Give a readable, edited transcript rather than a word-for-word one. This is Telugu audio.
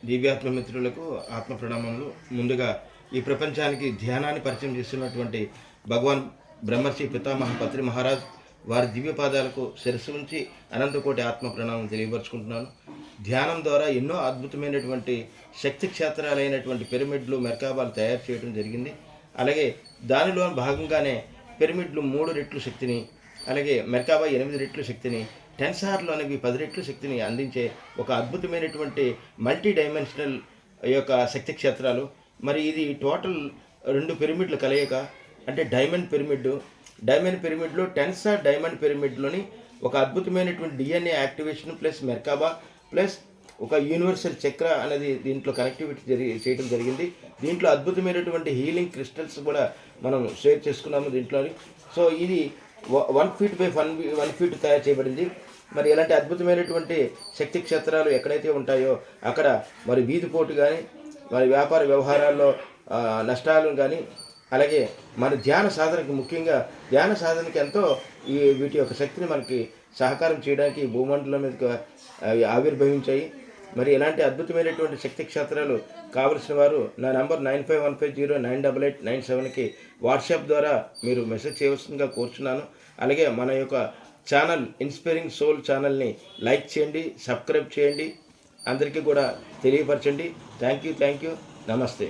దివ్యాత్మ మిత్రులకు ఆత్మ ప్రణామములు. ముందుగా ఈ ప్రపంచానికి ధ్యానాన్ని పరిచయం చేస్తున్నటువంటి భగవాన్ బ్రహ్మర్షి పితామహ పత్రి మహారాజ్ వారి దివ్య పాదాలకు శిరస్సు ఉంచి అనంతకోటి ఆత్మ ప్రణామం తెలియపరుచుకుంటున్నాను. ధ్యానం ద్వారా ఎన్నో అద్భుతమైనటువంటి శక్తి క్షేత్రాలైనటువంటి పిరమిడ్లు, మెర్కాబాలు తయారు చేయడం జరిగింది. అలాగే దానిలో భాగంగానే పిరమిడ్లు 3 రెట్లు శక్తిని, అలాగే మెర్కాబా 8 రెట్లు శక్తిని, టెన్సార్లు అనేవి 10 రెట్లు శక్తిని అందించే ఒక అద్భుతమైనటువంటి మల్టీ డైమెన్షనల్ యొక్క శక్తి క్షేత్రాలు. మరి ఇది టోటల్ 2 పిరమిడ్ల కలయిక, అంటే డైమండ్ పిరమిడ్లో టెన్సార్ డైమండ్ పిరమిడ్లోని ఒక అద్భుతమైనటువంటి DNA activation plus Merkaba plus ఒక యూనివర్సల్ చక్ర అనేది దీంట్లో కనెక్టివిటీ చేయడం జరిగింది. దీంట్లో అద్భుతమైనటువంటి హీలింగ్ క్రిస్టల్స్ కూడా మనం షేర్ చేసుకున్నాము దీంట్లోని. సో ఇది 1 ఫీట్ బై 1 ఫీట్ తయారు చేయబడింది. మరి ఇలాంటి అద్భుతమైనటువంటి శక్తి క్షేత్రాలు ఎక్కడైతే ఉంటాయో అక్కడ మరి వీధిపోటు కానీ, మరి వ్యాపార వ్యవహారాల్లో నష్టాలు కానీ, అలాగే మన ధ్యాన సాధనకి, ముఖ్యంగా ధ్యాన సాధనకి ఎంతో వీటి యొక్క శక్తిని మనకి సహకారం చేయడానికి భూమండలం మీదకి ఆవిర్భవించాయి. మరి ఇలాంటి అద్భుతమైనటువంటి శక్తి క్షేత్రాలు కావలసిన వారు నా నంబర్ 9515098897కి వాట్సాప్ ద్వారా మీరు మెసేజ్ చేయవలసిందిగా కోరుచున్నాను. అలాగే మన యొక్క ఛానల్ ఇన్స్పైరింగ్ సోల్ ఛానల్ని లైక్ చేయండి, సబ్స్క్రైబ్ చేయండి, అందరికీ కూడా తెలియపరచండి. Thank you. నమస్తే.